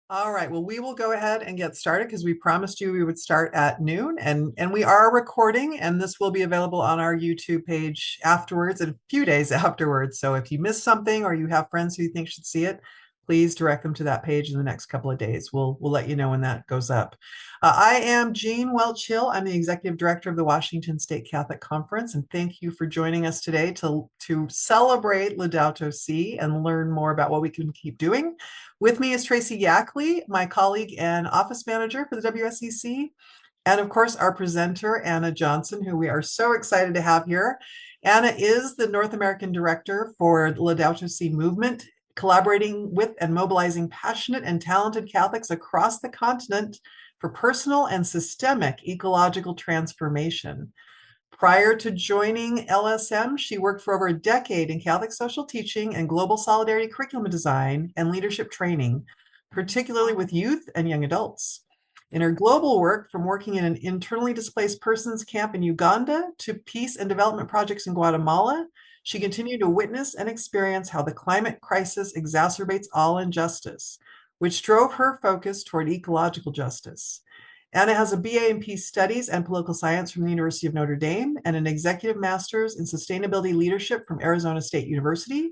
All right. Well, we will go ahead and get started because we promised you we would start at noon, and we are recording, and this will be available on our YouTube page afterwards, in a few days afterwards. So if you missed something or you have friends who you think should see it, please direct them to that page in the next couple of days. We'll let you know when that goes up. I am Jean Welch Hill. I'm the executive director of the Washington State Catholic Conference, and thank you for joining us today to celebrate Laudato Si and learn more about what we can keep doing. With me is Tracy Yackley, my colleague and office manager for the WSEC, and of course, our presenter, Anna Johnson, who we are so excited to have here. Anna is the North American director for the Laudato Si Movement, collaborating with and mobilizing passionate and talented Catholics across the continent for personal and systemic ecological transformation. Prior to joining LSM, she worked for over a decade in Catholic social teaching and global solidarity curriculum design and leadership training, particularly with youth and young adults. In her global work, from working in an internally displaced persons camp in Uganda to peace and development projects in Guatemala, she continued to witness and experience how the climate crisis exacerbates all injustice, which drove her focus toward ecological justice. Anna has a BA in Peace Studies and Political Science from the University of Notre Dame and an Executive Master's in Sustainability Leadership from Arizona State University.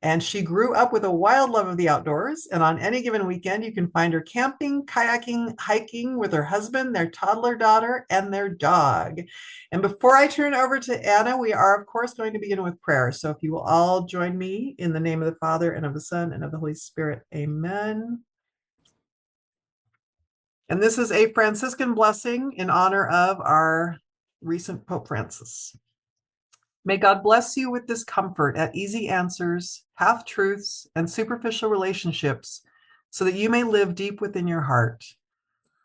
And she grew up with a wild love of the outdoors. And on any given weekend, you can find her camping, kayaking, hiking with her husband, their toddler daughter, and their dog. And before I turn it over to Anna, we are, of course, going to begin with prayer. So if you will all join me in the name of the Father, and of the Son, and of the Holy Spirit. Amen. And this is a Franciscan blessing in honor of our recent Pope Francis. May God bless you with this comfort at easy answers, half truths, and superficial relationships, so that you may live deep within your heart.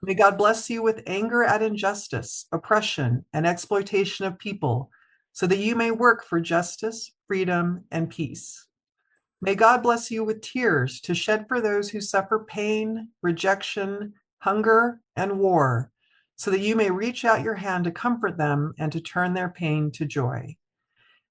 May God bless you with anger at injustice, oppression, and exploitation of people, so that you may work for justice, freedom, and peace. May God bless you with tears to shed for those who suffer pain, rejection, hunger, and war, so that you may reach out your hand to comfort them and to turn their pain to joy.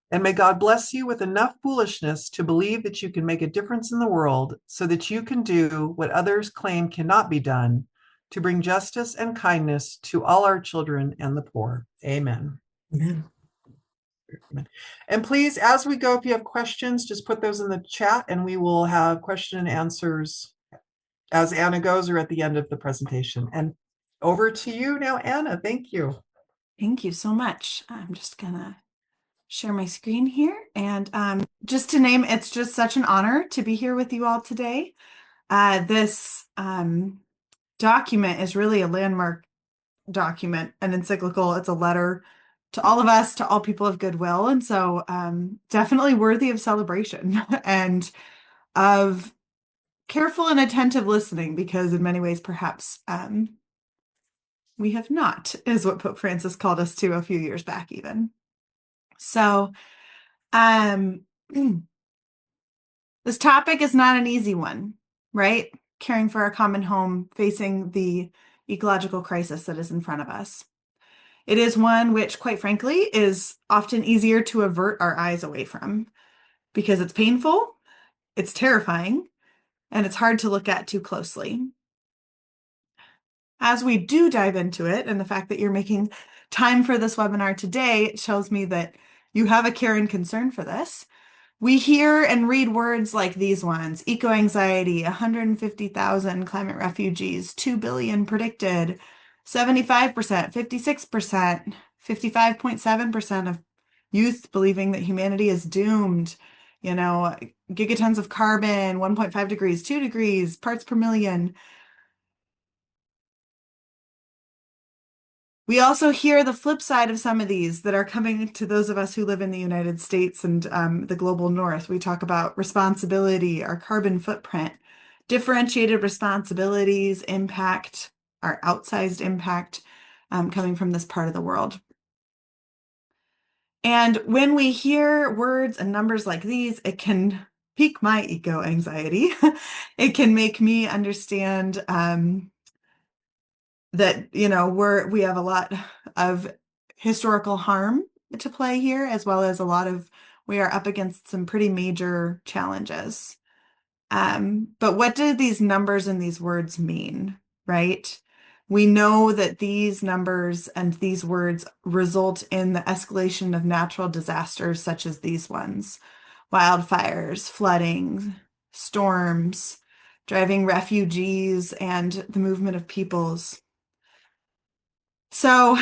And may God bless you with enough foolishness to believe that you can make a difference in the world so that you can do what others claim cannot be done, to bring justice and kindness to all our children and the poor. Amen. Amen. And please, as we go, if you have questions, just put those in the chat and we will have question and answers as Anna goes or at the end of the presentation. And over to you now, Anna. Thank you. Thank you so much. I'm just gonna share my screen here. And just to name, it's just such an honor to be here with you all today. This document is really a landmark document, an encyclical. It's a letter to all of us, to all people of goodwill. And so definitely worthy of celebration and of careful and attentive listening, because in many ways, perhaps we have not, is what Pope Francis called us to a few years back even. So this topic is not an easy one, right? Caring for our common home, facing the ecological crisis that is in front of us. It is one which, quite frankly, is often easier to avert our eyes away from because it's painful, it's terrifying, and it's hard to look at too closely. As we do dive into it, and the fact that you're making time for this webinar today, it shows me that you have a care and concern for this. We hear and read words like these ones: eco-anxiety, 150,000 climate refugees, 2 billion predicted, 75%, 56%, 55.7% of youth believing that humanity is doomed, gigatons of carbon, 1.5 degrees, 2 degrees, parts per million. We also hear the flip side of some of these that are coming to those of us who live in the United States and the global north. We talk about responsibility, our carbon footprint, differentiated responsibilities, impact, our outsized impact coming from this part of the world. And when we hear words and numbers like these, it can pique my eco-anxiety. It can make me understand that, we have a lot of historical harm to play here, as well as we are up against some pretty major challenges. But what do these numbers and these words mean, right? We know that these numbers and these words result in the escalation of natural disasters such as these ones: wildfires, flooding, storms, driving refugees, and the movement of peoples. So,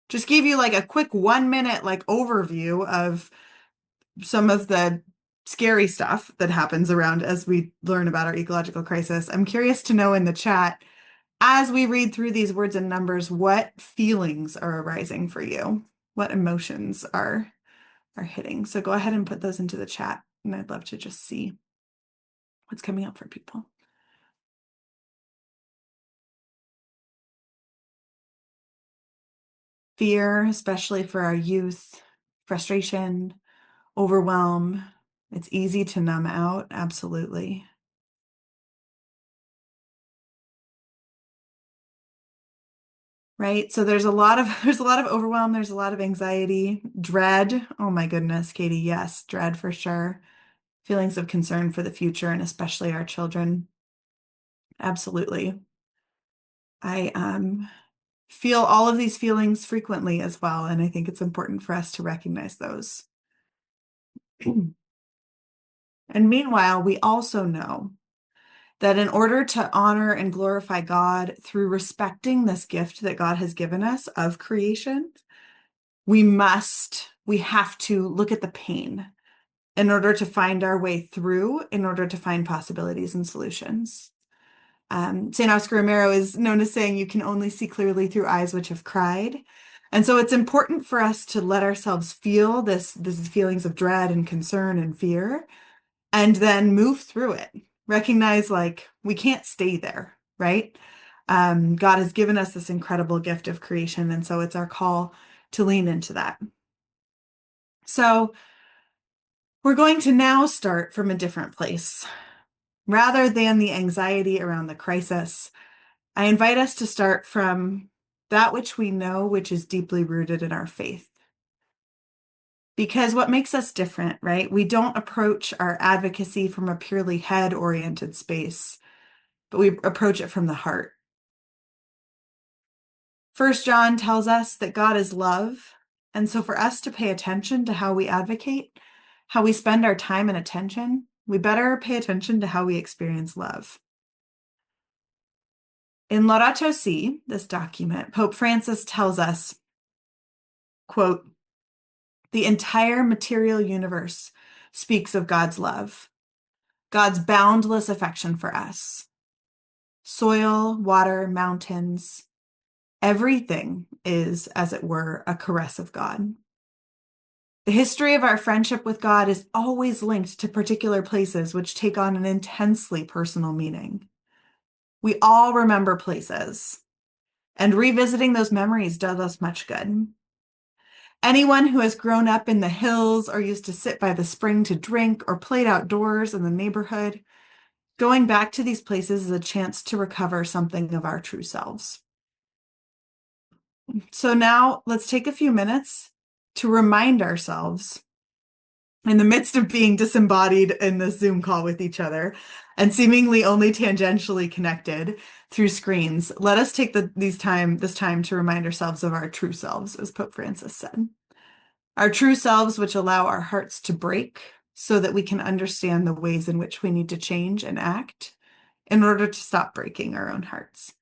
just give you like a quick 1 minute like overview of some of the scary stuff that happens around as we learn about our ecological crisis. I'm curious to know in the chat, as we read through these words and numbers, what feelings are arising for you? What emotions are hitting? So go ahead and put those into the chat, and I'd love to just see what's coming up for people. Fear, especially for our youth, frustration, overwhelm. It's easy to numb out, absolutely. Right? So there's a lot of there's a lot of overwhelm, there's a lot of anxiety, dread. Oh my goodness, Katie, yes, dread for sure. Feelings of concern for the future and especially our children. Absolutely. I feel all of these feelings frequently as well, and I think it's important for us to recognize those. And meanwhile, we also know that in order to honor and glorify God through respecting this gift that God has given us of creation, we have to look at the pain in order to find our way through, in order to find possibilities and solutions. St. Oscar Romero is known as saying, you can only see clearly through eyes which have cried. And so it's important for us to let ourselves feel these feelings of dread and concern and fear, and then move through it. Recognize like we can't stay there, right? God has given us this incredible gift of creation, and so it's our call to lean into that. So we're going to now start from a different place. Rather than the anxiety around the crisis, I invite us to start from that which we know, which is deeply rooted in our faith. Because what makes us different, right? We don't approach our advocacy from a purely head-oriented space, but we approach it from the heart. First John tells us that God is love. And so for us to pay attention to how we advocate, how we spend our time and attention, we better pay attention to how we experience love. In Laudato Si, this document, Pope Francis tells us, quote, "The entire material universe speaks of God's love, God's boundless affection for us. Soil, water, mountains, everything is, as it were, a caress of God. The history of our friendship with God is always linked to particular places which take on an intensely personal meaning. We all remember places, and revisiting those memories does us much good. Anyone who has grown up in the hills or used to sit by the spring to drink or played outdoors in the neighborhood, going back to these places is a chance to recover something of our true selves." So now let's take a few minutes to remind ourselves, in the midst of being disembodied in this Zoom call with each other and seemingly only tangentially connected through screens, let us take this time to remind ourselves of our true selves, as Pope Francis said. Our true selves, which allow our hearts to break so that we can understand the ways in which we need to change and act in order to stop breaking our own hearts.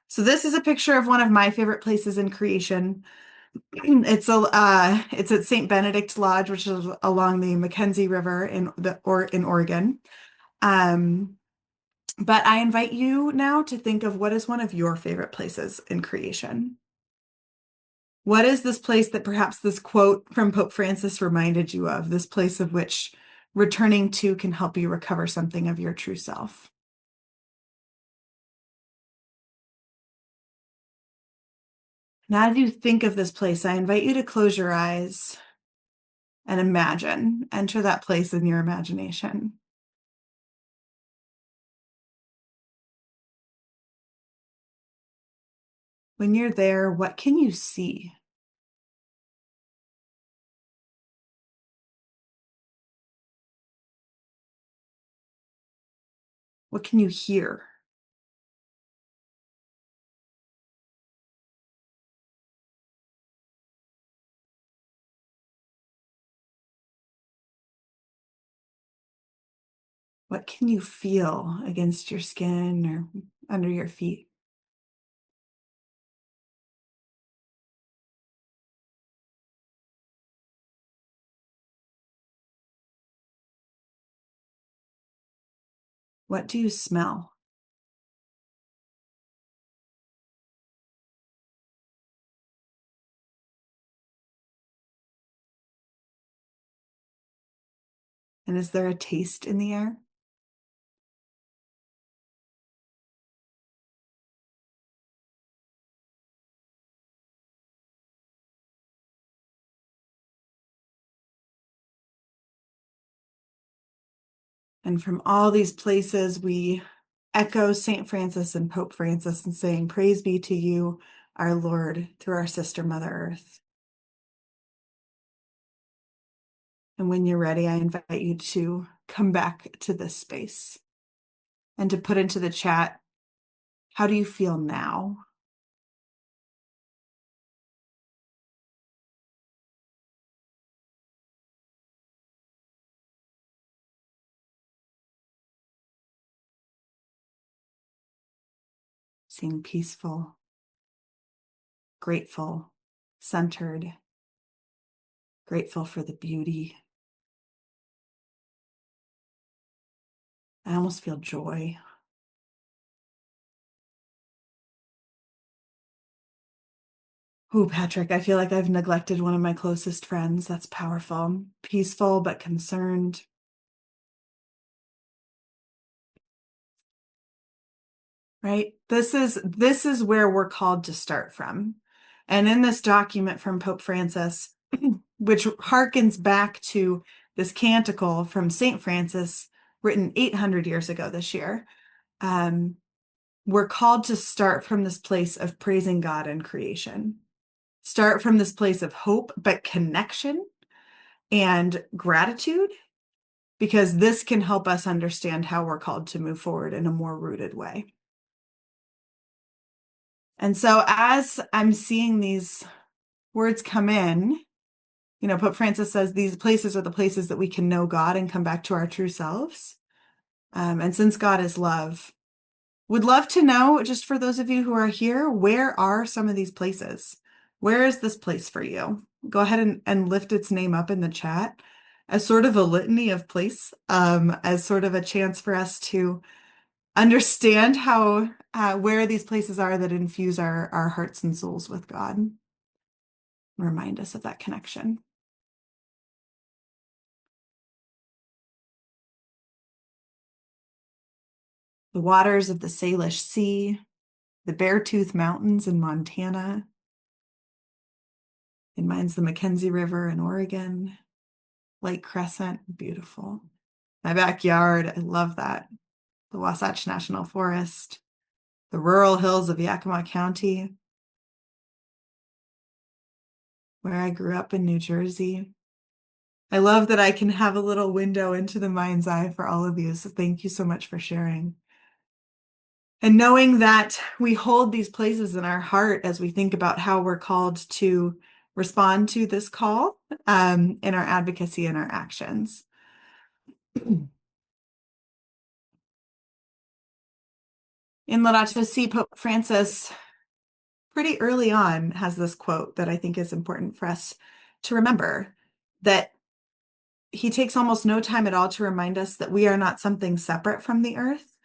So this is a picture of one of my favorite places in creation. It's at St. Benedict Lodge, which is along the Mackenzie River in Oregon. But I invite you now to think of what is one of your favorite places in creation. What is this place that perhaps this quote from Pope Francis reminded you of, this place of which returning to can help you recover something of your true self? Now, as you think of this place, I invite you to close your eyes and imagine, enter that place in your imagination. When you're there, what can you see? What can you hear? What can you feel against your skin or under your feet? What do you smell? And is there a taste in the air? And from all these places, we echo St. Francis and Pope Francis and saying, "Praise be to you, our Lord, through our sister Mother Earth." And when you're ready, I invite you to come back to this space and to put into the chat, how do you feel now? Seem peaceful, grateful, centered, grateful for the beauty. I almost feel joy. Oh, Patrick, I feel like I've neglected one of my closest friends. That's powerful. Peaceful, but concerned. Right? This is where we're called to start from. And in this document from Pope Francis, which harkens back to this canticle from St. Francis, written 800 years ago this year, we're called to start from this place of praising God and creation. Start from this place of hope, but connection and gratitude, because this can help us understand how we're called to move forward in a more rooted way. And so as I'm seeing these words come in, Pope Francis says these places are the places that we can know God and come back to our true selves. And since God is love, would love to know, just for those of you who are here, where are some of these places? Where is this place for you? Go ahead and lift its name up in the chat as sort of a litany of place, as sort of a chance for us to understand how where these places are that infuse our hearts and souls with God. Remind us of that connection. The waters of the Salish Sea, the Beartooth Mountains in Montana. In mine's the Mackenzie River in Oregon. Lake Crescent, beautiful. My backyard, I love that. The Wasatch National Forest, the rural hills of Yakima County, where I grew up in New Jersey. I love that I can have a little window into the mind's eye for all of you. So thank you so much for sharing. And knowing that we hold these places in our heart as we think about how we're called to respond to this call in our advocacy and our actions. In Laudato Si, Pope Francis, pretty early on, has this quote that I think is important for us to remember, that he takes almost no time at all to remind us that we are not something separate from the earth,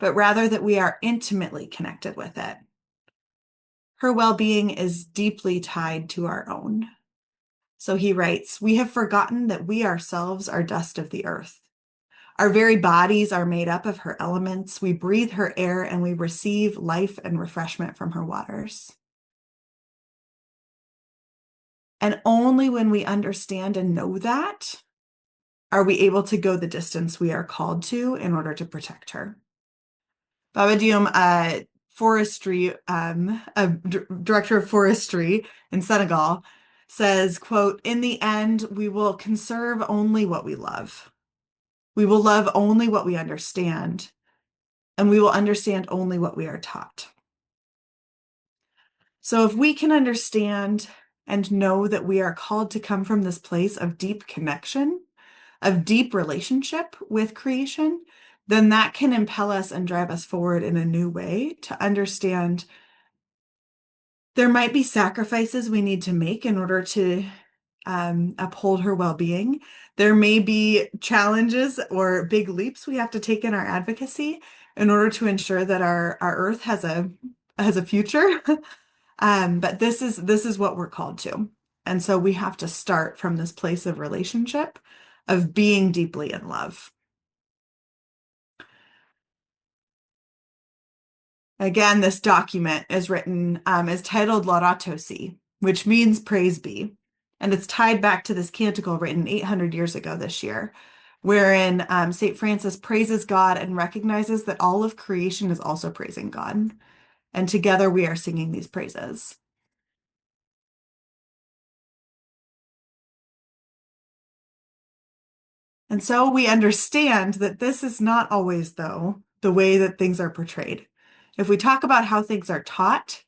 but rather that we are intimately connected with it. Her well-being is deeply tied to our own. So he writes, "We have forgotten that we ourselves are dust of the earth. Our very bodies are made up of her elements. We breathe her air and we receive life and refreshment from her waters. And only when we understand and know that are we able to go the distance we are called to in order to protect her." Baba Dioum, forestry, director of forestry in Senegal, says, quote, "In the end, we will conserve only what we love. We will love only what we understand. and we will understand only what we are taught. So if we can understand and know that we are called to come from this place of deep connection, of deep relationship with creation, then that can impel us and drive us forward in a new way to understand there might be sacrifices we need to make in order to uphold her well-being. There may be challenges or big leaps we have to take in our advocacy in order to ensure that our Earth has a future. But this is what we're called to. And so we have to start from this place of relationship, of being deeply in love. Again, this document is titled Laudato Si, which means praise be. And it's tied back to this canticle written 800 years ago this year, wherein St. Francis praises God and recognizes that all of creation is also praising God. And together we are singing these praises. And so we understand that this is not always, though, the way that things are portrayed. If we talk about how things are taught,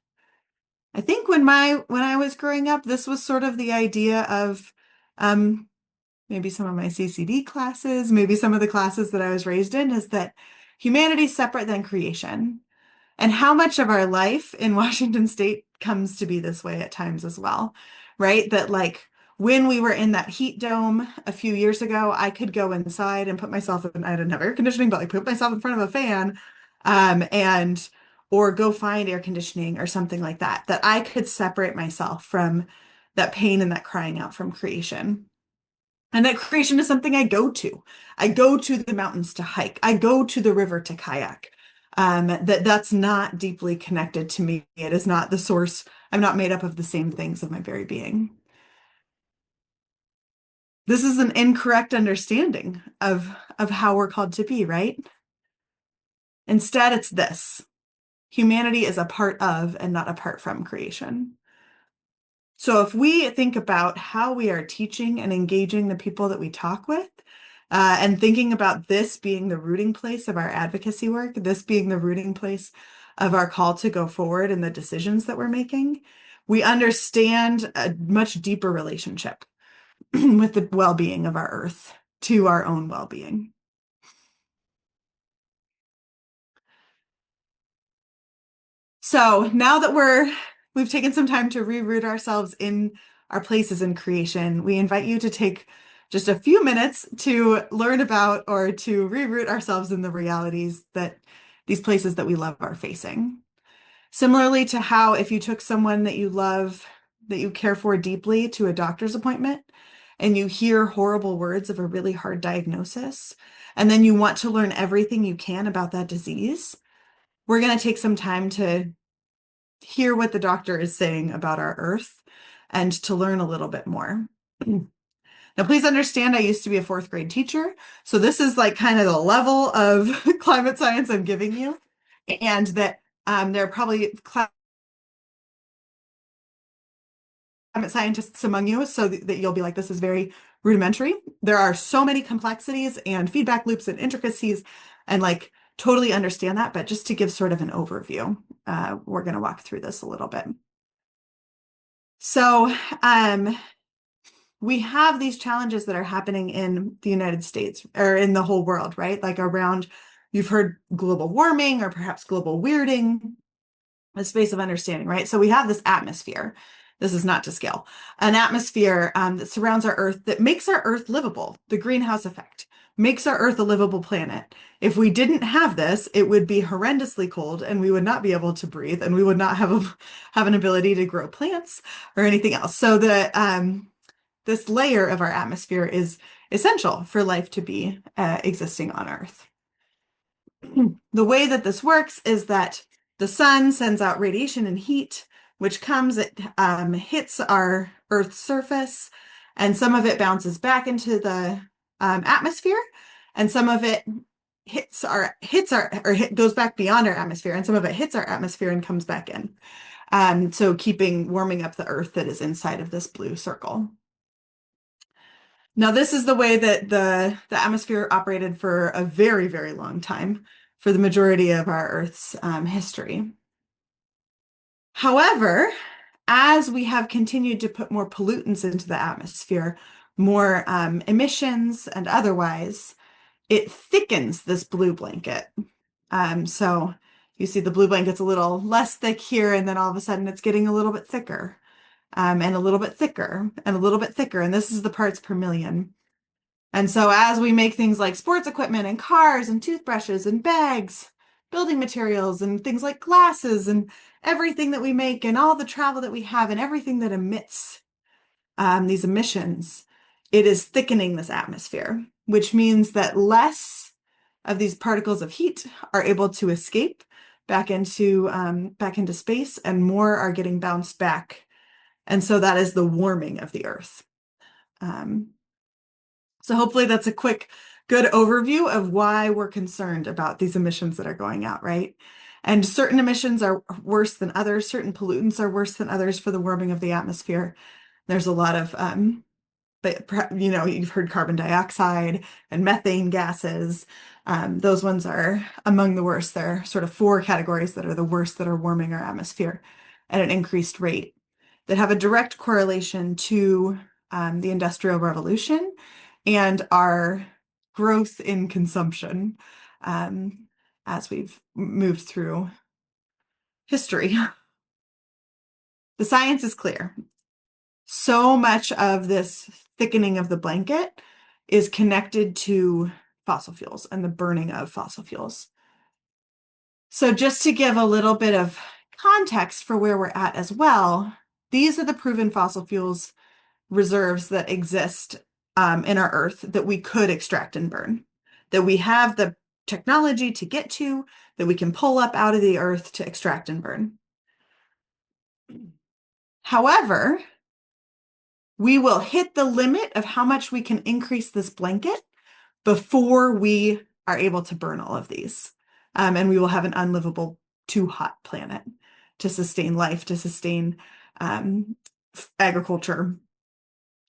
I think when I was growing up, this was sort of the idea of um, maybe some of my CCD classes, maybe some of the classes that I was raised in, is that humanity is separate than creation. And how much of our life in Washington State comes to be this way at times as well, right? That like when we were in that heat dome a few years ago, I could go inside and put myself in, I didn't have air conditioning, but like put myself in front of a fan, and or go find air conditioning or something like that, that I could separate myself from that pain and that crying out from creation. And that creation is something I go to. I go to the mountains to hike. I go to the river to kayak. That's not deeply connected to me. It is not the source. I'm not made up of the same things of my very being. This is an incorrect understanding of how we're called to be, right? Instead, it's this. Humanity is a part of and not apart from creation. So if we think about how we are teaching and engaging the people that we talk with, and thinking about this being the rooting place of our advocacy work, this being the rooting place of our call to go forward in the decisions that we're making, we understand a much deeper relationship with the well-being of our Earth to our own well-being. So now that we've taken some time to reroot ourselves in our places in creation, we invite you to take just a few minutes to learn about or to reroot ourselves in the realities that these places that we love are facing. Similarly to how if you took someone that you love, that you care for deeply to a doctor's appointment, and you hear horrible words of a really hard diagnosis, and then you want to learn everything you can about that disease, we're going to take some time to hear what the doctor is saying about our Earth and to learn a little bit more. Now, please understand, I used to be a fourth grade teacher, so this is like kind of the level of climate science I'm giving you, and that there are probably climate scientists among you, so that you'll be like, this is very rudimentary. There are so many complexities and feedback loops and intricacies, and like totally understand that, but just to give sort of an overview, we're going to walk through this a little bit. So, we have these challenges that are happening in the United States or in the whole world, right? Like around, you've heard global warming or perhaps global weirding, a space of understanding, right? So we have this atmosphere. This is not to scale. An atmosphere that surrounds our Earth that makes our Earth livable. The greenhouse effect makes our Earth a livable planet. If we didn't have this, it would be horrendously cold and we would not be able to breathe and we would not have an ability to grow plants or anything else. So this layer of our atmosphere is essential for life to be existing on Earth. The way that this works is that the sun sends out radiation and heat, which comes, it hits our Earth's surface, and some of it bounces back into the atmosphere, and some of it goes back beyond our atmosphere, and some of it hits our atmosphere and comes back in. So warming up the Earth that is inside of this blue circle. Now, this is the way that the atmosphere operated for a very, very long time, for the majority of our Earth's history. However, as we have continued to put more pollutants into the atmosphere, more emissions and otherwise, it thickens this blue blanket. So you see the blue blanket's a little less thick here, and then all of a sudden it's getting a little bit thicker, and a little bit thicker, and a little bit thicker. And this is the parts per million. And so as we make things like sports equipment and cars and toothbrushes and bags, building materials and things like glasses and everything that we make and all the travel that we have and everything that emits these emissions, it is thickening this atmosphere, which means that less of these particles of heat are able to escape back into space, and more are getting bounced back. And so that is the warming of the Earth. So hopefully that's a quick, good overview of why we're concerned about these emissions that are going out, right? And certain emissions are worse than others. Certain pollutants are worse than others for the warming of the atmosphere. There's a lot of, but you've heard carbon dioxide and methane gases. Those ones are among the worst. There are sort of four categories that are the worst that are warming our atmosphere at an increased rate that have a direct correlation to the Industrial Revolution and our growth in consumption as we've moved through history. The science is clear. So much of this thickening of the blanket is connected to fossil fuels and the burning of fossil fuels. So just to give a little bit of context for where we're at as well, these are the proven fossil fuels reserves that exist in our Earth that we could extract and burn, that we have the technology to get to, that we can pull up out of the Earth to extract and burn. However, we will hit the limit of how much we can increase this blanket before we are able to burn all of these. And we will have an unlivable, too hot planet to sustain life, to sustain agriculture,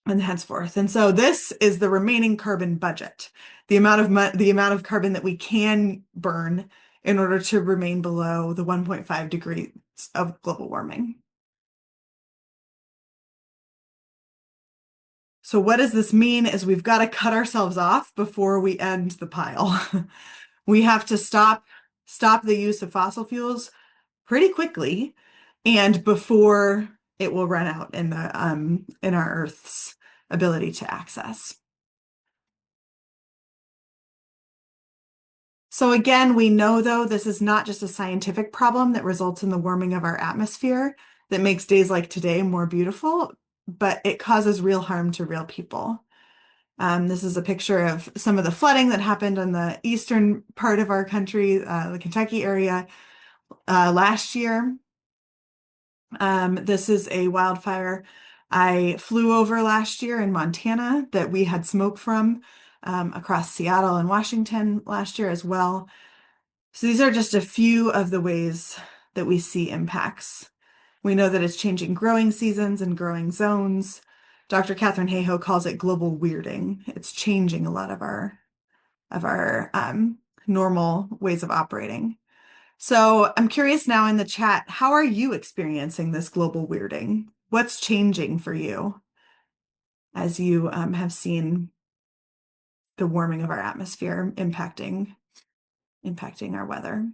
and henceforth. And so this is the remaining carbon budget, the amount of carbon that we can burn in order to remain below the 1.5 degrees of global warming. So what does this mean is we've got to cut ourselves off before we end the pile. We have to stop the use of fossil fuels pretty quickly, and before it will run out in our Earth's ability to access. So again, we know though this is not just a scientific problem that results in the warming of our atmosphere that makes days like today more beautiful, but it causes real harm to real people. This is a picture of some of the flooding that happened in the eastern part of our country, the Kentucky area, last year. This is a wildfire I flew over last year in Montana that we had smoke from across Seattle and Washington last year as well. So these are just a few of the ways that we see impacts. We know that it's changing growing seasons and growing zones. Dr. Catherine Hayhoe calls it global weirding. It's changing a lot of our normal ways of operating. So I'm curious now in the chat, how are you experiencing this global weirding? What's changing for you as you have seen the warming of our atmosphere impacting our weather?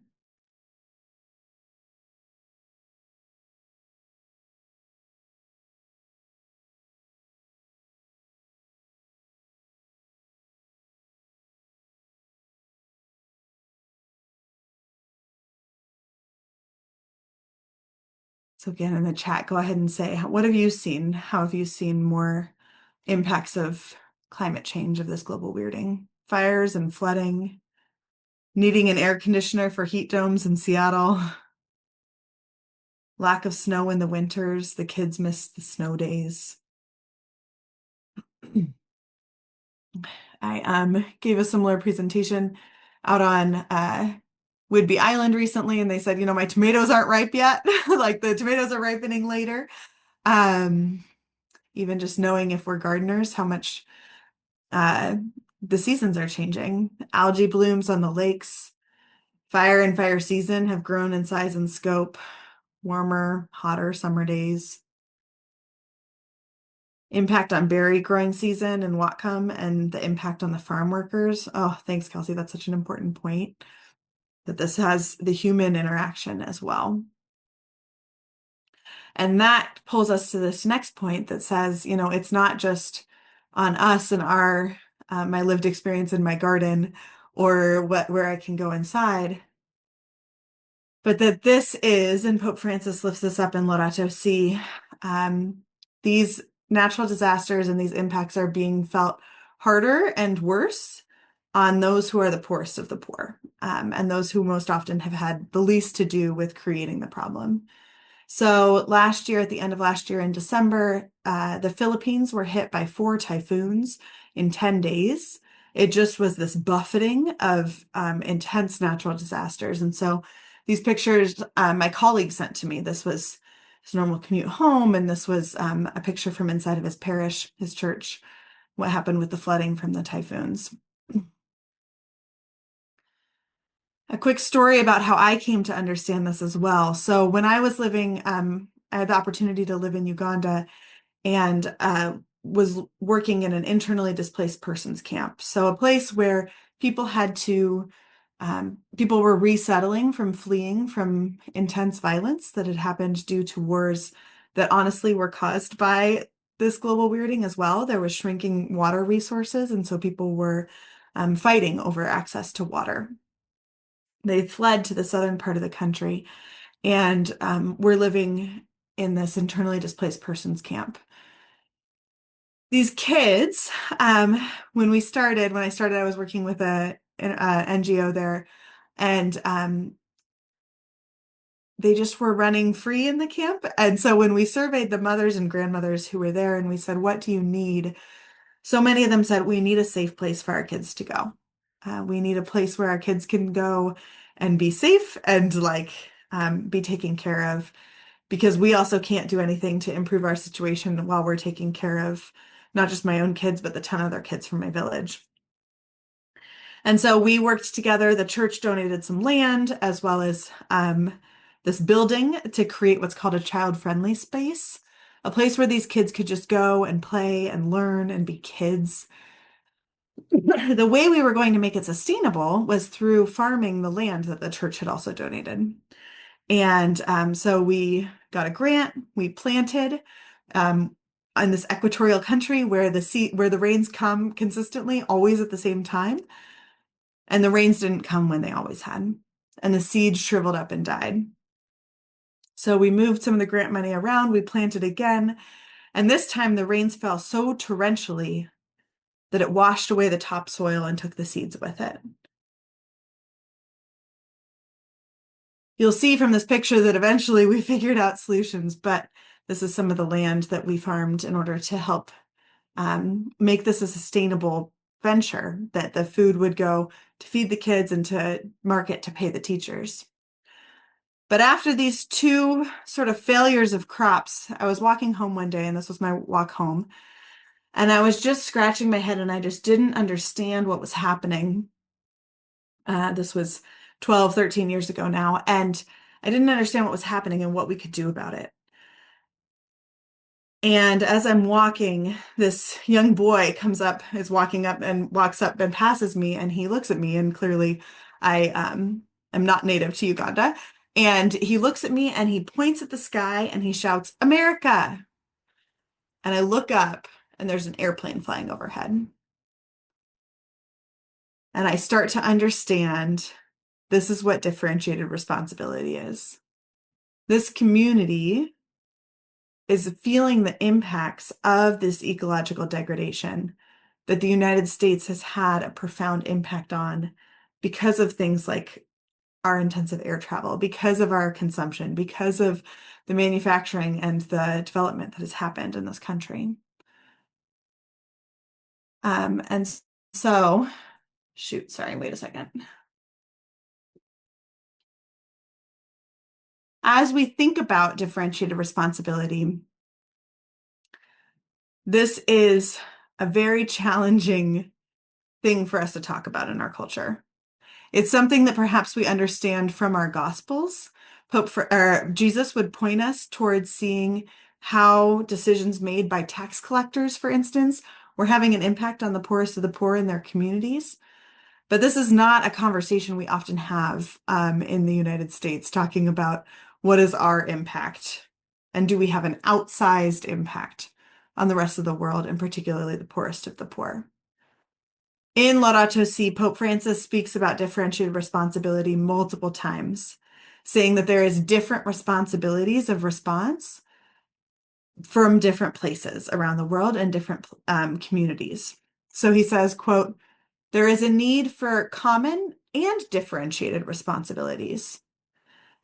So again, in the chat, go ahead and say, what have you seen? How have you seen more impacts of climate change, of this global weirding? Fires and flooding, needing an air conditioner for heat domes in Seattle, lack of snow in the winters, the kids miss the snow days. I gave a similar presentation out on Whidbey Island recently, and they said, my tomatoes aren't ripe yet. Like the tomatoes are ripening later. Even just knowing if we're gardeners, how much the seasons are changing. Algae blooms on the lakes, Fire and fire season have grown in size and scope. Warmer, hotter summer days. Impact on berry growing season and Whatcom and the impact on the farm workers. Oh, thanks, Kelsey. That's such an important point that this has the human interaction as well. And that pulls us to this next point that says, it's not just on us and our my lived experience in my garden or where I can go inside, but that this is, and Pope Francis lifts this up in Laudato Si, these natural disasters and these impacts are being felt harder and worse on those who are the poorest of the poor, and those who most often have had the least to do with creating the problem. So last year, at the end of last year in December, the Philippines were hit by 4 typhoons in 10 days. It just was this buffeting of intense natural disasters. And so these pictures my colleague sent to me, this was his normal commute home, and this was a picture from inside of his parish, his church, what happened with the flooding from the typhoons. A quick story about how I came to understand this as well. So when I was living, I had the opportunity to live in Uganda and was working in an internally displaced persons camp. So a place where people had to, people were resettling from fleeing from intense violence that had happened due to wars that honestly were caused by this global weirding as well. There was shrinking water resources, and so people were fighting over access to water. They fled to the southern part of the country and were living in this internally displaced persons camp. These kids, when I started, I was working with an NGO there, and they just were running free in the camp. And so when we surveyed the mothers and grandmothers who were there, and we said, "What do you need?" So many of them said, "We need a safe place for our kids to go. We need a place where our kids can go and be safe and be taken care of, because we also can't do anything to improve our situation while we're taking care of not just my own kids, but the 10 other kids from my village." And so we worked together. The church donated some land as well as this building to create what's called a child-friendly space, a place where these kids could just go and play and learn and be kids. The way we were going to make it sustainable was through farming the land that the church had also donated. And so we got a grant, we planted in this equatorial country where the rains come consistently, always at the same time. And the rains didn't come when they always had. And the seeds shriveled up and died. So we moved some of the grant money around, we planted again, and this time the rains fell so torrentially that it washed away the topsoil and took the seeds with it. You'll see from this picture that eventually we figured out solutions, but this is some of the land that we farmed in order to help make this a sustainable venture, that the food would go to feed the kids and to market to pay the teachers. But after these 2 sort of failures of crops, I was walking home one day, and this was my walk home, and I was just scratching my head and I just didn't understand what was happening. This was 12, 13 years ago now, and I didn't understand what was happening and what we could do about it. And as I'm walking, this young boy walks up and passes me, and he looks at me, and clearly I am not native to Uganda. And he looks at me and he points at the sky and he shouts, "America!" And I look up and there's an airplane flying overhead. And I start to understand this is what differentiated responsibility is. This community is feeling the impacts of this ecological degradation that the United States has had a profound impact on because of things like our intensive air travel, because of our consumption, because of the manufacturing and the development that has happened in this country. And so, shoot, sorry, wait a second. As we think about differentiated responsibility, this is a very challenging thing for us to talk about in our culture. It's something that perhaps we understand from our Gospels. Jesus would point us towards seeing how decisions made by tax collectors, for instance, were having an impact on the poorest of the poor in their communities. But this is not a conversation we often have in the United States, talking about what is our impact and do we have an outsized impact on the rest of the world, and particularly the poorest of the poor. In Laudato Si, Pope Francis speaks about differentiated responsibility multiple times, saying that there is different responsibilities of response from different places around the world and different communities. So he says, quote, "There is a need for common and differentiated responsibilities.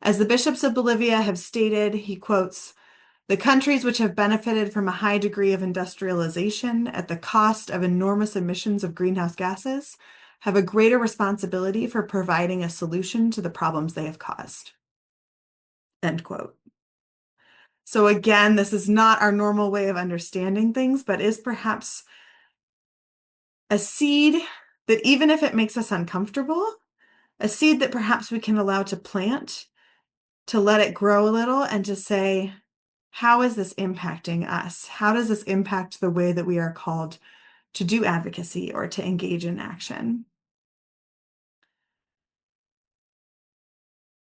As the bishops of Bolivia have stated," he quotes, "the countries which have benefited from a high degree of industrialization at the cost of enormous emissions of greenhouse gases have a greater responsibility for providing a solution to the problems they have caused." End quote. So again, this is not our normal way of understanding things, but is perhaps a seed that, even if it makes us uncomfortable, a seed that perhaps we can allow to plant, to let it grow a little and to say, how is this impacting us? How does this impact the way that we are called to do advocacy or to engage in action?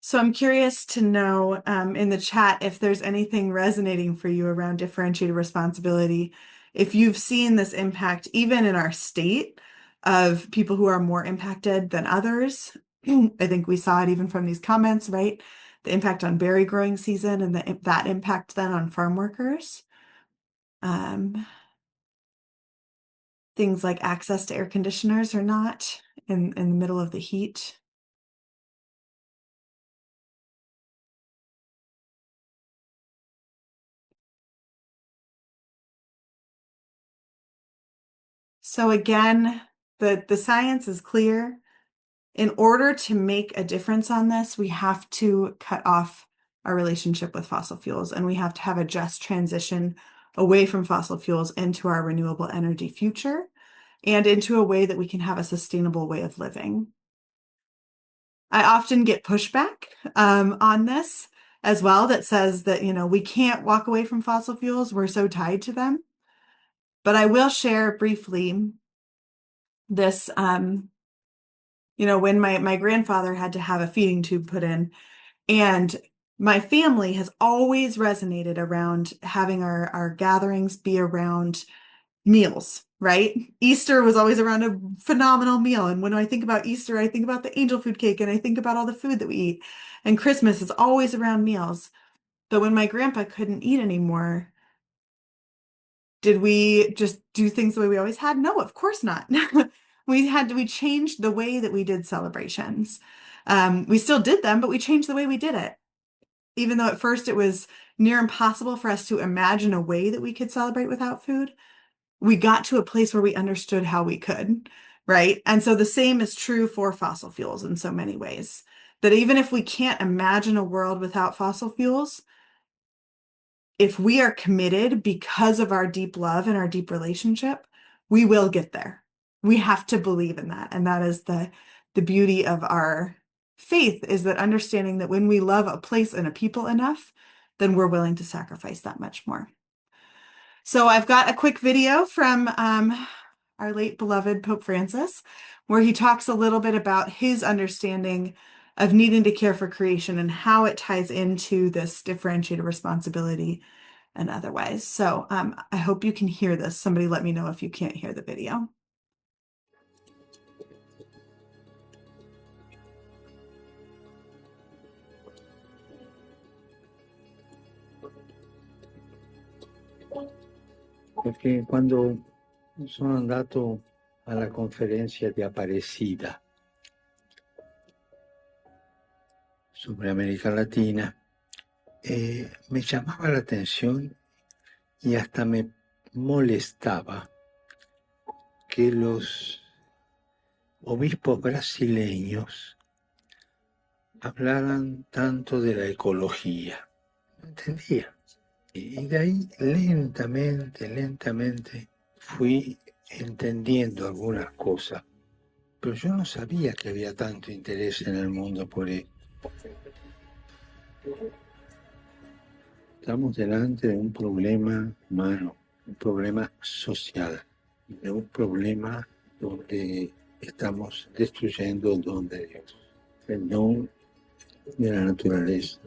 So I'm curious to know in the chat if there's anything resonating for you around differentiated responsibility, if you've seen this impact even in our state of people who are more impacted than others. I think we saw it even from these comments, right? The impact on berry growing season and that impact then on farm workers. Things like access to air conditioners or not in the middle of the heat. So again, the science is clear. In order to make a difference on this, we have to cut off our relationship with fossil fuels, and we have to have a just transition away from fossil fuels into our renewable energy future and into a way that we can have a sustainable way of living. I often get pushback on this as well, that says that, we can't walk away from fossil fuels. We're so tied to them. But I will share briefly this, when my grandfather had to have a feeding tube put in, and my family has always resonated around having our gatherings be around meals, right? Easter was always around a phenomenal meal. And when I think about Easter, I think about the angel food cake and I think about all the food that we eat. And Christmas is always around meals. But when my grandpa couldn't eat anymore, did we just do things the way we always had? No, of course not. We changed the way that we did celebrations. We still did them, but we changed the way we did it. Even though at first it was near impossible for us to imagine a way that we could celebrate without food, we got to a place where we understood how we could, right? And so the same is true for fossil fuels in so many ways, that even if we can't imagine a world without fossil fuels, if we are committed because of our deep love and our deep relationship, we will get there. We have to believe in that. And that is the beauty of our faith, is that understanding that when we love a place and a people enough, then we're willing to sacrifice that much more. So I've got a quick video from our late beloved Pope Francis, where he talks a little bit about his understanding of needing to care for creation and how it ties into this differentiated responsibility and otherwise. So I hope you can hear this. Somebody let me know if you can't hear the video. Perché quando sono andato alla conferenza di Aparecida sobre América Latina, me llamaba la atención y hasta me molestaba que los obispos brasileños hablaran tanto de la ecología. No entendía. Y de ahí lentamente fui entendiendo algunas cosas. pero yo no sabía que había tanto interés en el mundo por esto. Estamos delante de un problema humano, un problema social, de un problema donde estamos destruyendo el don de Dios, el don de la naturaleza.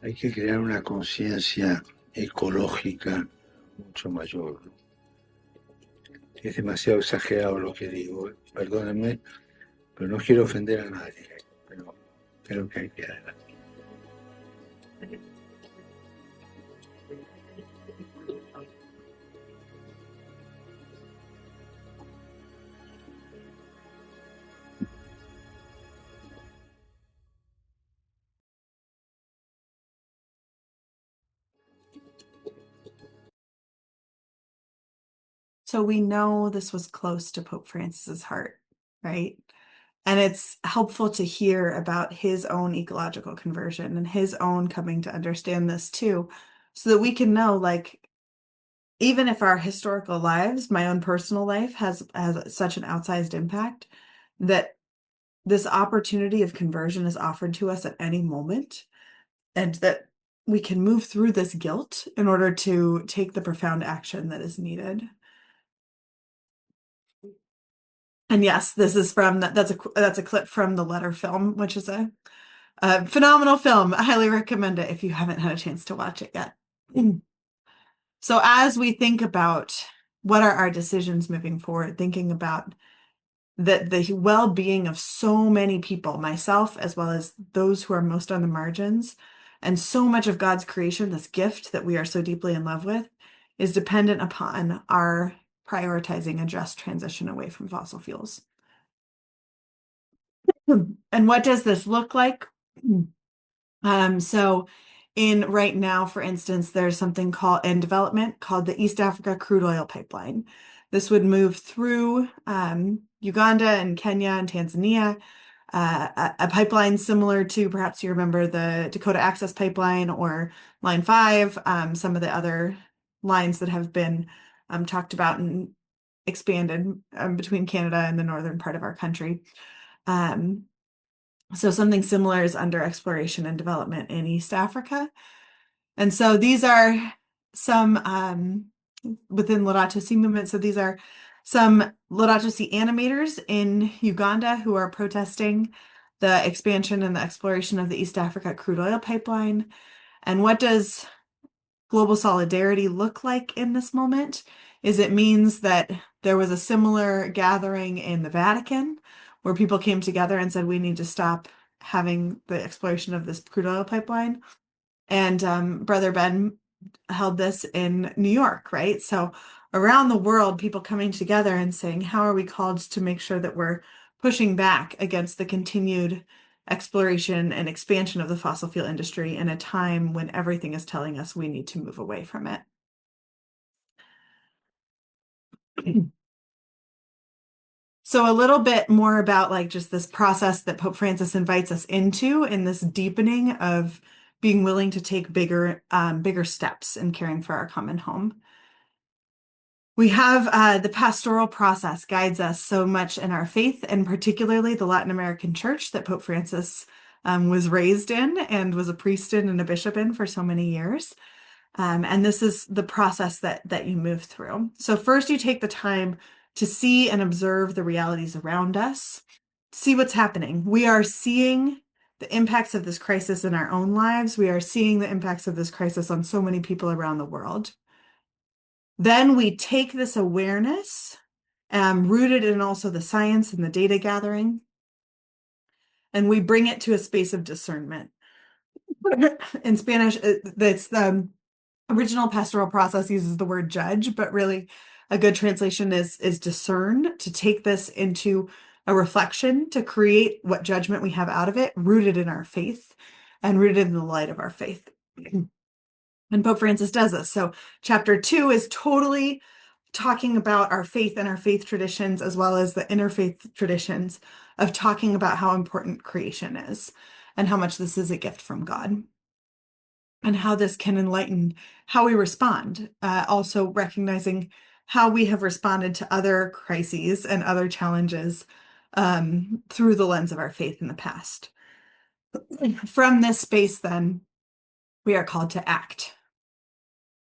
Hay que crear una conciencia ecológica mucho mayor. Es demasiado exagerado lo que digo, perdónenme, pero no quiero ofender a nadie, pero creo que hay que hacerlo. So we know this was close to Pope Francis's heart, right? And it's helpful to hear about his own ecological conversion and his own coming to understand this too, so that we can know, like, even if our historical lives, my own personal life has such an outsized impact, that this opportunity of conversion is offered to us at any moment, and that we can move through this guilt in order to take the profound action that is needed. And yes, this is from that's a clip from the Letter film, which is a phenomenal film. I highly recommend it if you haven't had a chance to watch it yet. So as we think about what are our decisions moving forward, thinking about that the well-being of so many people, myself as well as those who are most on the margins, and so much of God's creation, this gift that we are so deeply in love with, is dependent upon our prioritizing a just transition away from fossil fuels. And what does this look like? So right now, for instance, there's something called in development called the East Africa Crude Oil Pipeline. This would move through Uganda and Kenya and Tanzania, a pipeline similar to, perhaps you remember, the Dakota Access Pipeline or Line 5, some of the other lines that have been talked about and expanded between Canada and the northern part of our country. So something similar is under exploration and development in East Africa. And so these are some within Laudato Si Movement. So these are some Laudato Si animators in Uganda who are protesting the expansion and the exploration of the East Africa crude oil pipeline. And what does global solidarity look like in this moment? It means that there was a similar gathering in the Vatican where people came together and said, we need to stop having the exploration of this crude oil pipeline. And Brother Ben held this in New York, right? So around the world, people coming together and saying, how are we called to make sure that we're pushing back against the continued exploration and expansion of the fossil fuel industry in a time when everything is telling us we need to move away from it? So a little bit more about like just this process that Pope Francis invites us into in this deepening of being willing to take bigger steps in caring for our common home. We have the pastoral process guides us so much in our faith, and particularly the Latin American church that Pope Francis was raised in and was a priest in and a bishop in for so many years. And this is the process that you move through. So first you take the time to see and observe the realities around us, see what's happening. We are seeing the impacts of this crisis in our own lives. We are seeing the impacts of this crisis on so many people around the world. Then we take this awareness, rooted in also the science and the data gathering, and we bring it to a space of discernment. In Spanish, that's the original pastoral process uses the word judge, but really a good translation is discern, to take this into a reflection, to create what judgment we have out of it, rooted in our faith and rooted in the light of our faith. And Pope Francis does this. So chapter 2 is totally talking about our faith and our faith traditions, as well as the interfaith traditions of talking about how important creation is and how much this is a gift from God and how this can enlighten how we respond. Also recognizing how we have responded to other crises and other challenges through the lens of our faith in the past. From this space, then, we are called to act,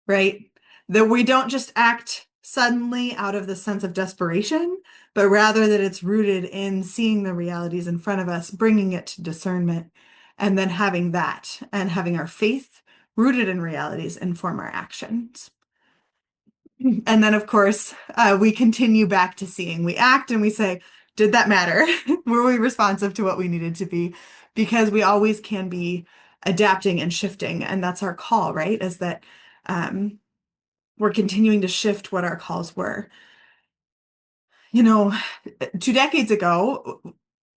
right? That we don't just act suddenly out of the sense of desperation, but rather that it's rooted in seeing the realities in front of us, bringing it to discernment, and then having that and having our faith rooted in realities inform our actions. And then, of course, we continue back to seeing. We act and we say, did that matter? Were we responsive to what we needed to be? Because we always can be adapting and shifting. And that's our call, right? Is that we're continuing to shift what our calls were. 2 decades ago,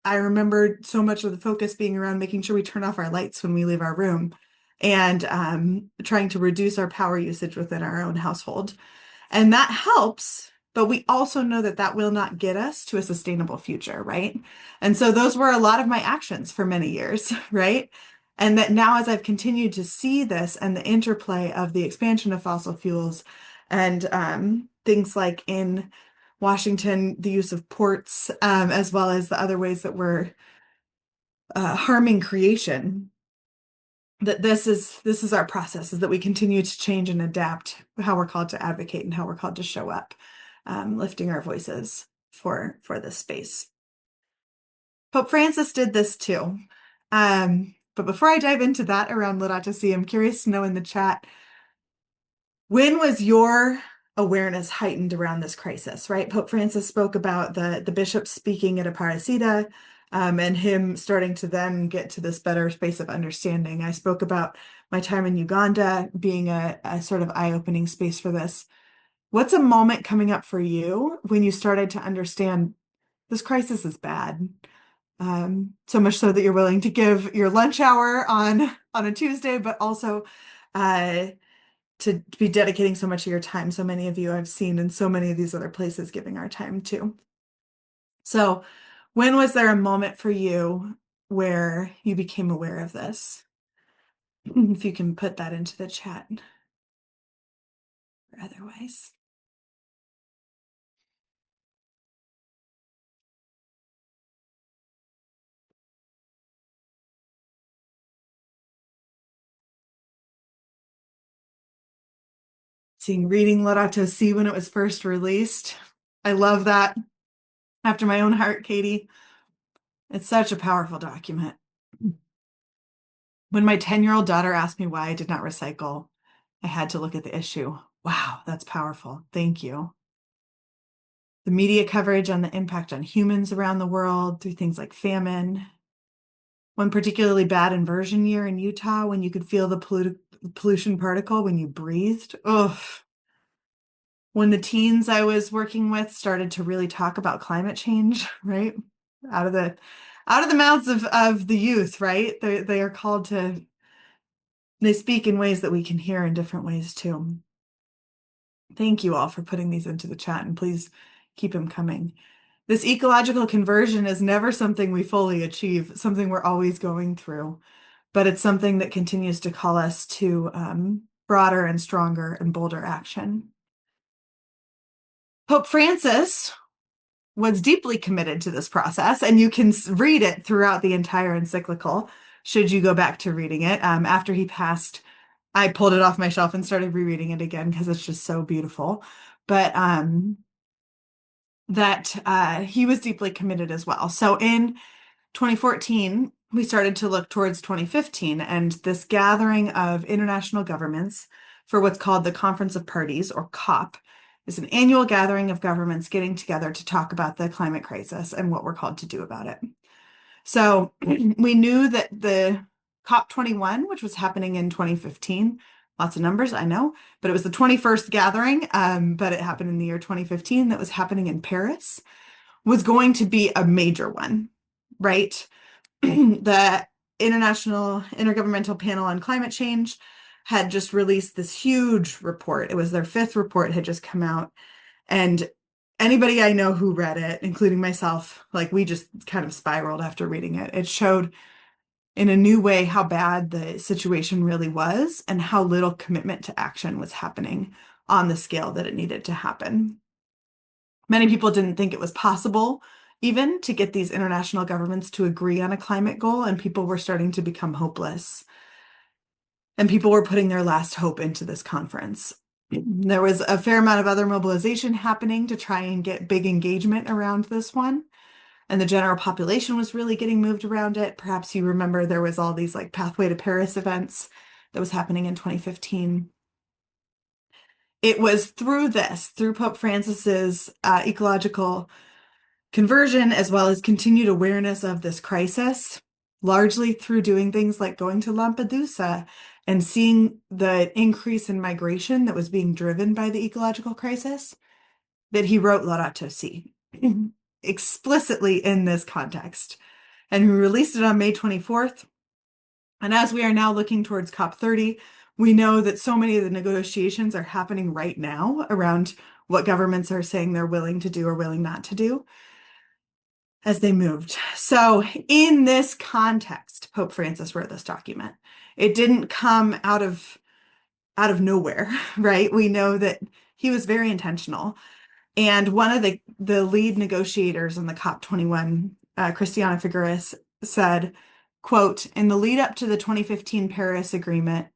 I remember so much of the focus being around making sure we turn off our lights when we leave our room and trying to reduce our power usage within our own household. And that helps, but we also know that that will not get us to a sustainable future, right? And so those were a lot of my actions for many years, right? And that now, as I've continued to see this and the interplay of the expansion of fossil fuels and things like in Washington, the use of ports, as well as the other ways that we're harming creation, that this is our process, is that we continue to change and adapt how we're called to advocate and how we're called to show up, lifting our voices for this space. Pope Francis did this too. But before I dive into that around Laudato Si, I'm curious to know in the chat, when was your awareness heightened around this crisis, right? Pope Francis spoke about the bishop speaking at Aparecida, and him starting to then get to this better space of understanding. I spoke about my time in Uganda being a sort of eye-opening space for this. What's a moment coming up for you when you started to understand this crisis is bad? So much so that you're willing to give your lunch hour on a Tuesday, but also to be dedicating so much of your time. So many of you I've seen in so many of these other places giving our time to. So when was there a moment for you where you became aware of this? If you can put that into the chat or otherwise. Reading Laudato Si when it was first released. I love that. After my own heart, Katie. It's such a powerful document. When my 10-year-old daughter asked me why I did not recycle, I had to look at the issue. Wow, that's powerful. Thank you. The media coverage on the impact on humans around the world through things like famine. One particularly bad inversion year in Utah when you could feel the pollution particle when you breathed. Ugh. When the teens I was working with started to really talk about climate change, right? Out of the mouths of the youth, right? They are called to, they speak in ways that we can hear in different ways too. Thank you all for putting these into the chat, and please keep them coming. This ecological conversion is never something we fully achieve, something we're always going through, but it's something that continues to call us to broader and stronger and bolder action. Pope Francis was deeply committed to this process, and you can read it throughout the entire encyclical, should you go back to reading it. After he passed, I pulled it off my shelf and started rereading it again because it's just so beautiful. But he was deeply committed as well. So in 2014, we started to look towards 2015 and this gathering of international governments for what's called the Conference of Parties, or COP, is an annual gathering of governments getting together to talk about the climate crisis and what we're called to do about it. So we knew that the COP21, which was happening in 2015, lots of numbers, I know, but it was the 21st gathering, but it happened in the year 2015, that was happening in Paris, was going to be a major one, right? The International Intergovernmental Panel on Climate Change had just released this huge report. It was their 5th report, had just come out. And anybody I know who read it, including myself, like we just kind of spiraled after reading it. It showed in a new way how bad the situation really was and how little commitment to action was happening on the scale that it needed to happen. Many people didn't think it was possible even to get these international governments to agree on a climate goal, and people were starting to become hopeless. And people were putting their last hope into this conference. There was a fair amount of other mobilization happening to try and get big engagement around this one. And the general population was really getting moved around it. Perhaps you remember there was all these like Pathway to Paris events that was happening in 2015. It was through this, through Pope Francis's ecological conversion, as well as continued awareness of this crisis, largely through doing things like going to Lampedusa and seeing the increase in migration that was being driven by the ecological crisis, that he wrote Laudato Si explicitly in this context. And we released it on May 24th. And as we are now looking towards COP30, we know that so many of the negotiations are happening right now around what governments are saying they're willing to do or willing not to do as they moved. So in this context, Pope Francis wrote this document. It didn't come out of nowhere, right? We know that he was very intentional. And one of the lead negotiators on the COP21, Christiana Figueres, said, quote, in the lead up to the 2015 Paris Agreement,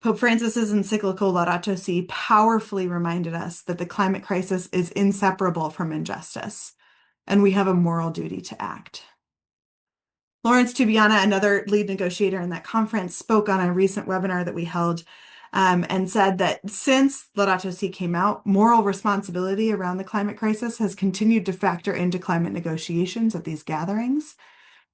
Pope Francis's encyclical Laudato Si powerfully reminded us that the climate crisis is inseparable from injustice, and we have a moral duty to act. Lawrence Tubiana, another lead negotiator in that conference, spoke on a recent webinar that we held and said that since Laudato Si came out, moral responsibility around the climate crisis has continued to factor into climate negotiations at these gatherings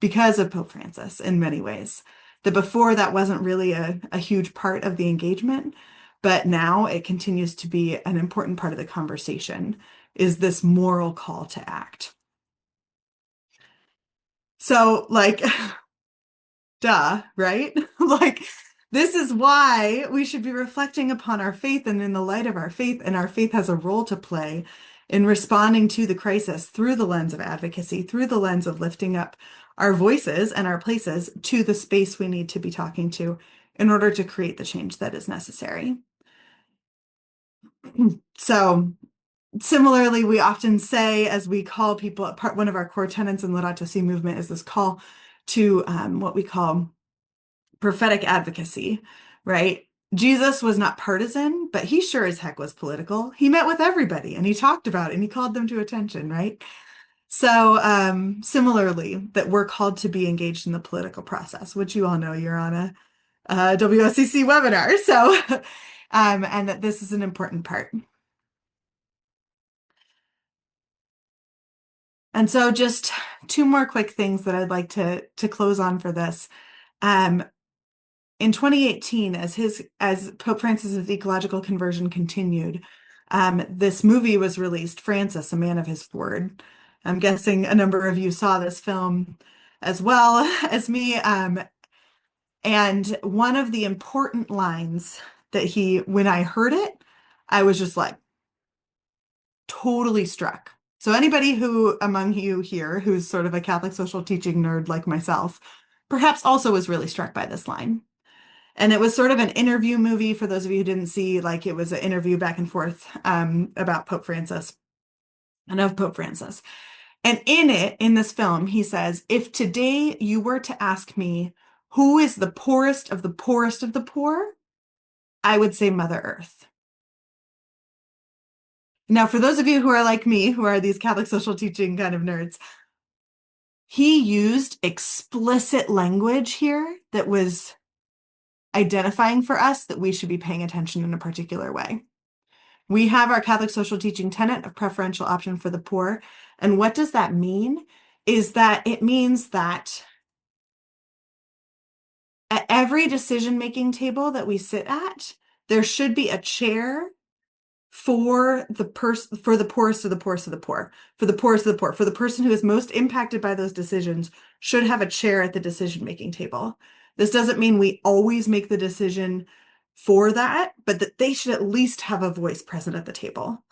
because of Pope Francis in many ways. That before that wasn't really a huge part of the engagement, but now it continues to be an important part of the conversation, is this moral call to act. So like, duh, right? Like, this is why we should be reflecting upon our faith and in the light of our faith, and our faith has a role to play in responding to the crisis through the lens of advocacy, through the lens of lifting up our voices and our places to the space we need to be talking to in order to create the change that is necessary. So similarly, we often say, as we call people, one of our core tenets in Laudato Si movement is this call to what we call prophetic advocacy, right? Jesus was not partisan, but he sure as heck was political. He met with everybody and he talked about it and he called them to attention, right? So similarly, that we're called to be engaged in the political process, which you all know you're on a WSCC webinar. So, and that this is an important part. And so just two more quick things that I'd like to close on for this. In 2018, as Pope Francis's ecological conversion continued, this movie was released, Francis, A Man of His Word. I'm guessing a number of you saw this film as well as me. And one of the important lines that when I heard it, I was just like totally struck. So anybody who among you here who's sort of a Catholic social teaching nerd like myself, perhaps also was really struck by this line. And it was sort of an interview movie for those of you who didn't see, like it was an interview back and forth about Pope Francis and of Pope Francis. And in this film, he says, if today you were to ask me, who is the poorest of the poorest of the poor, I would say Mother Earth. Now, for those of you who are like me, who are these Catholic social teaching kind of nerds, he used explicit language here that was identifying for us that we should be paying attention in a particular way. We have our Catholic social teaching tenet of preferential option for the poor. And what does that mean? Is that it means that at every decision-making table that we sit at, there should be a chair for the poorest of the poorest of the poor, for the poorest of the poor, for the person who is most impacted by those decisions should have a chair at the decision-making table. This doesn't mean we always make the decision for that, but that they should at least have a voice present at the table.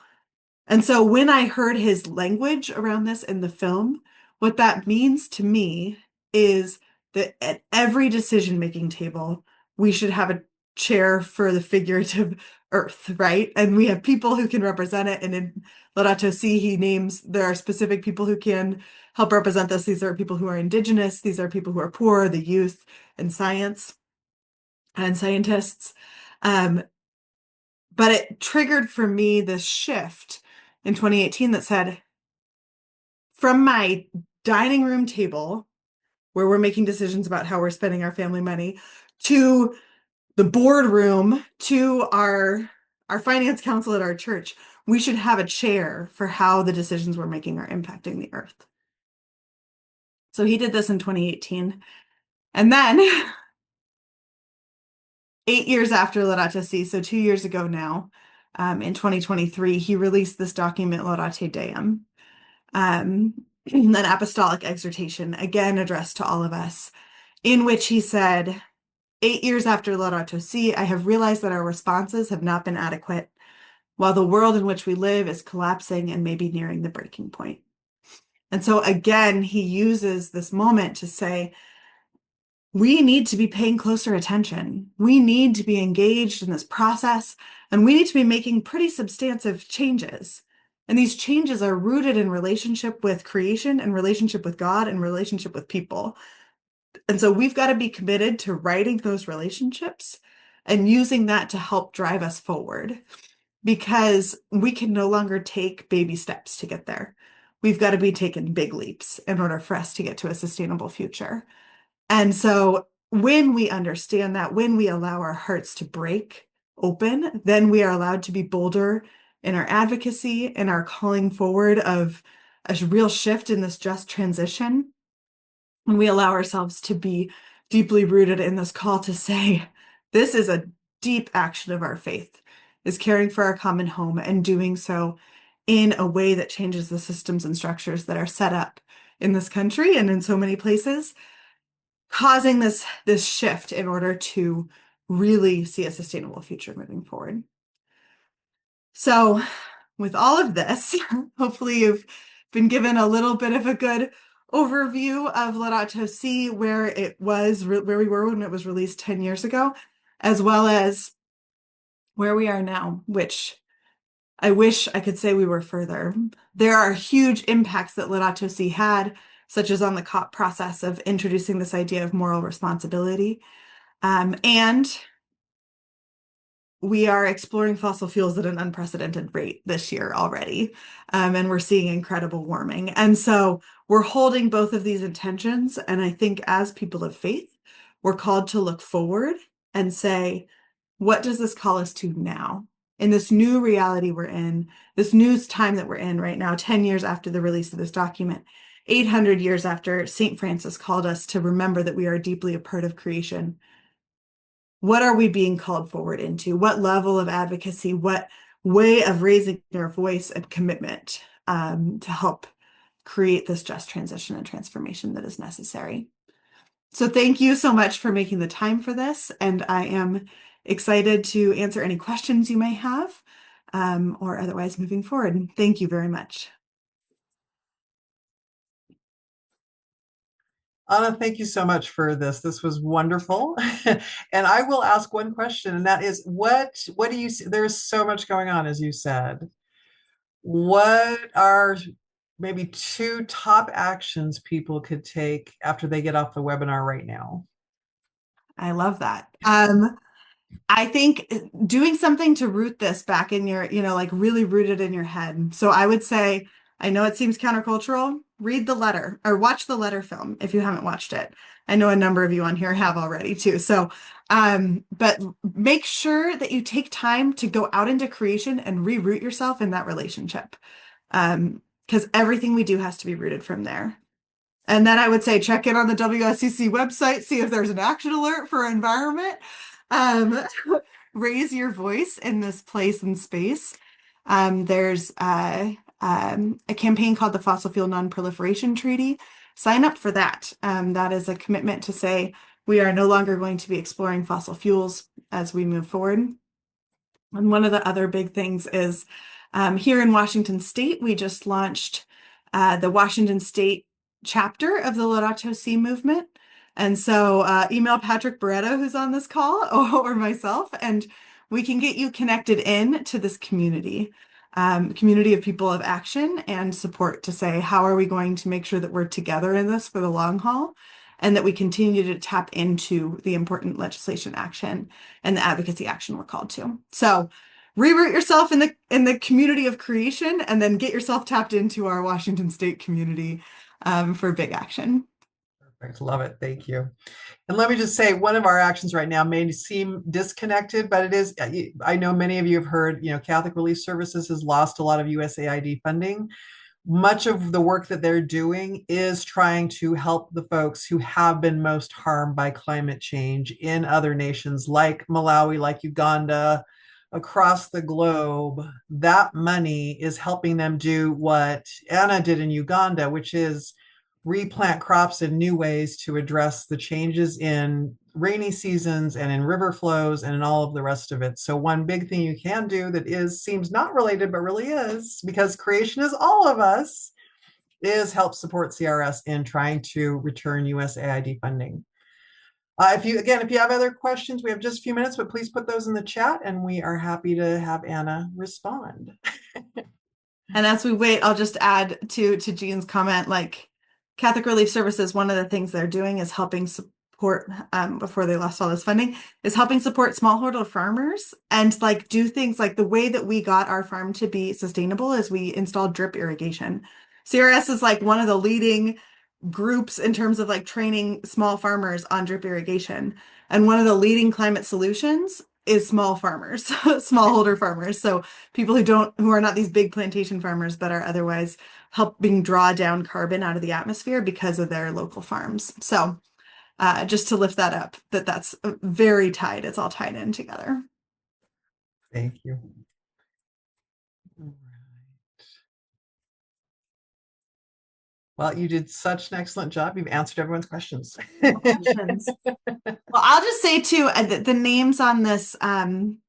And so when I heard his language around this in the film, what that means to me is that at every decision-making table, we should have a chair for the figurative earth, right? And we have people who can represent it. And in Laudato Si, he names there are specific people who can help represent this. These are people who are indigenous. These are people who are poor, the youth, and science and scientists. But it triggered for me this shift in 2018 that said, from my dining room table, where we're making decisions about how we're spending our family money, to the boardroom, to our finance council at our church, we should have a chair for how the decisions we're making are impacting the earth. So he did this in 2018. And then 8 years after Laudato Si, so 2 years ago now, in 2023, he released this document, Laudate Deum, an apostolic exhortation, again addressed to all of us, in which he said, 8 years after Laudato Si, I have realized that our responses have not been adequate, while the world in which we live is collapsing and maybe nearing the breaking point. And so again, he uses this moment to say, we need to be paying closer attention. We need to be engaged in this process, and we need to be making pretty substantive changes. And these changes are rooted in relationship with creation and relationship with God and relationship with people. And so we've got to be committed to writing those relationships and using that to help drive us forward, because we can no longer take baby steps to get there. We've got to be taking big leaps in order for us to get to a sustainable future. And so when we understand that, when we allow our hearts to break open, then we are allowed to be bolder in our advocacy and our calling forward of a real shift in this just transition. And we allow ourselves to be deeply rooted in this call to say, this is a deep action of our faith, is caring for our common home and doing so in a way that changes the systems and structures that are set up in this country and in so many places, causing this shift in order to really see a sustainable future moving forward. So with all of this, hopefully you've been given a little bit of a good overview of Laudato Si, where we were when it was released 10 years ago, as well as where we are now, which I wish I could say we were further. There are huge impacts that Laudato Si had, such as on the COP process of introducing this idea of moral responsibility. And we are exploring fossil fuels at an unprecedented rate this year already. And we're seeing incredible warming. And so we're holding both of these intentions. And I think as people of faith, we're called to look forward and say, what does this call us to now? In this new reality we're in, this new time that we're in right now, 10 years after the release of this document, 800 years after St. Francis called us to remember that we are deeply a part of creation. What are we being called forward into? What level of advocacy, what way of raising our voice and commitment to help create this just transition and transformation that is necessary? So thank you so much for making the time for this. And I am excited to answer any questions you may have or otherwise moving forward. Thank you very much. Anna, thank you so much for this. This was wonderful. And I will ask one question, and that is, what do you see? There's so much going on, as you said. What are maybe two top actions people could take after they get off the webinar right now? I love that. I think doing something to root this back in your, like really rooted in your head. So I would say, I know it seems countercultural, read the letter or watch the letter film if you haven't watched it. I know a number of you on here have already too. So, but make sure that you take time to go out into creation and reroot yourself in that relationship. Because everything we do has to be rooted from there. And then I would say check in on the WSCC website, see if there's an action alert for environment. Raise your voice in this place and space. There's a campaign called the Fossil Fuel Non-Proliferation Treaty. Sign up for that. That is a commitment to say we are no longer going to be exploring fossil fuels as we move forward. And one of the other big things is Here in Washington State, we just launched the Washington State chapter of the Laudato Si movement. And so email Patrick Barretto, who's on this call, or myself, and we can get you connected in to this community, community of people of action and support to say, how are we going to make sure that we're together in this for the long haul, and that we continue to tap into the important legislation action and the advocacy action we're called to. So reroute yourself in the community of creation, and then get yourself tapped into our Washington State community for big action. Perfect. Love it. Thank you. And let me just say, one of our actions right now may seem disconnected, but it is, I know many of you have heard, Catholic Relief Services has lost a lot of USAID funding. Much of the work that they're doing is trying to help the folks who have been most harmed by climate change in other nations like Malawi, like Uganda, across the globe. That money is helping them do what Anna did in Uganda, which is replant crops in new ways to address the changes in rainy seasons and in river flows and in all of the rest of it. So one big thing you can do that seems not related, but really is, because creation is all of us, is help support CRS in trying to return USAID funding. If you have other questions, we have just a few minutes, but please put those in the chat and we are happy to have Anna respond. And as we wait, I'll just add to Jean's comment, like Catholic Relief Services, one of the things they're doing is helping support, before they lost all this funding, is helping support smallholder farmers and like do things like the way that we got our farm to be sustainable is we installed drip irrigation. CRS is like one of the leading groups in terms of like training small farmers on drip irrigation. And one of the leading climate solutions is small farmers, smallholder farmers. So people who are not these big plantation farmers, but are otherwise helping draw down carbon out of the atmosphere because of their local farms. So just to lift that up, that's very tied. It's all tied in together. Thank you. Well, you did such an excellent job. You've answered everyone's questions. Well, I'll just say too, the names on this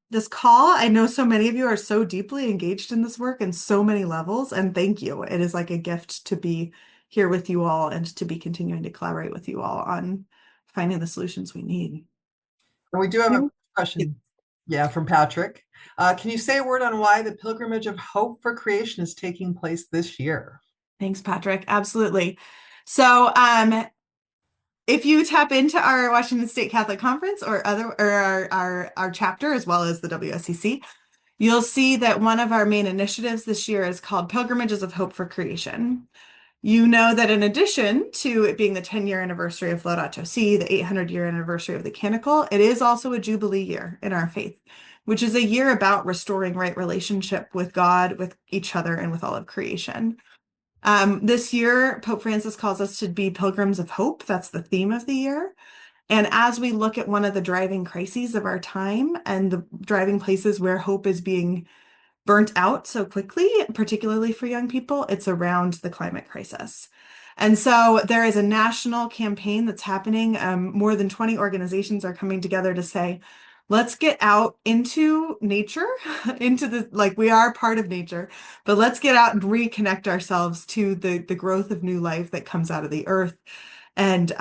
this call, I know so many of you are so deeply engaged in this work in so many levels, and thank you. It is like a gift to be here with you all and to be continuing to collaborate with you all on finding the solutions we need. We do have a question, from Patrick. Can you say a word on why the Pilgrimage of Hope for Creation is taking place this year? Thanks, Patrick. Absolutely. So, if you tap into our Washington State Catholic Conference or our chapter, as well as the WSCC, you'll see that one of our main initiatives this year is called Pilgrimages of Hope for Creation. You know that in addition to it being the 10-year anniversary of Laudato Si, the 800-year anniversary of the Canonical, it is also a Jubilee year in our faith, which is a year about restoring right relationship with God, with each other, and with all of creation. This year, Pope Francis calls us to be pilgrims of hope. That's the theme of the year. And as we look at one of the driving crises of our time and the driving places where hope is being burnt out so quickly, particularly for young people, it's around the climate crisis. And so there is a national campaign that's happening. More than 20 organizations are coming together to say, let's get out into nature, we are part of nature, but let's get out and reconnect ourselves to the growth of new life that comes out of the earth and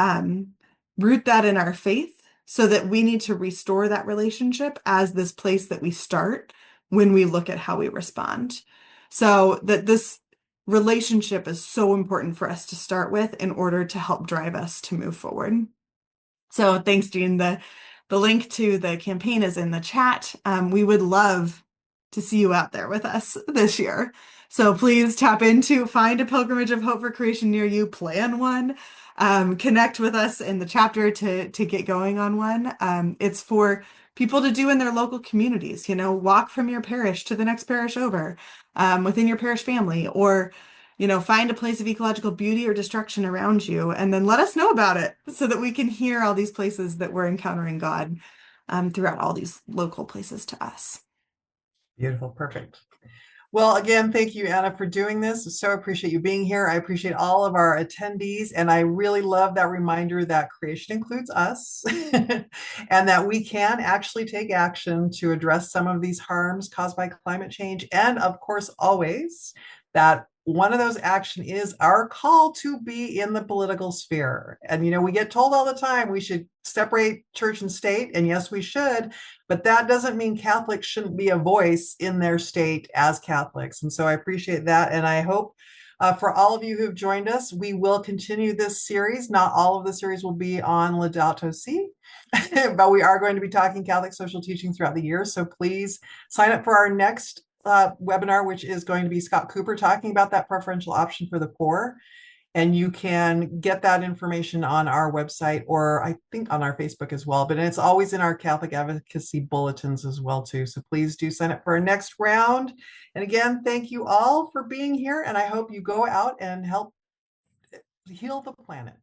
root that in our faith so that we need to restore that relationship as this place that we start when we look at how we respond. So that this relationship is so important for us to start with in order to help drive us to move forward. So thanks, Jean. The link to the campaign is in the chat. We would love to see you out there with us this year. So please find a Pilgrimage of Hope for Creation near you, plan one, connect with us in the chapter to get going on one. It's for people to do in their local communities, walk from your parish to the next parish over, within your parish family, or find a place of ecological beauty or destruction around you, and then let us know about it so that we can hear all these places that we're encountering God throughout all these local places to us. Beautiful. Perfect. Well, again, thank you, Anna, for doing this. So appreciate you being here. I appreciate all of our attendees, and I really love that reminder that creation includes us and that we can actually take action to address some of these harms caused by climate change. And of course, always that one of those action is our call to be in the political sphere. And, we get told all the time we should separate church and state, and yes, we should. But that doesn't mean Catholics shouldn't be a voice in their state as Catholics. And so I appreciate that. And I hope for all of you who've joined us, we will continue this series. Not all of the series will be on Laudato Si, but we are going to be talking Catholic social teaching throughout the year. So please sign up for our next webinar, which is going to be Scott Cooper talking about that preferential option for the poor. And you can get that information on our website, or I think on our Facebook as well, but it's always in our Catholic advocacy bulletins as well too. So please do sign up for our next round. And again, thank you all for being here. And I hope you go out and help heal the planet.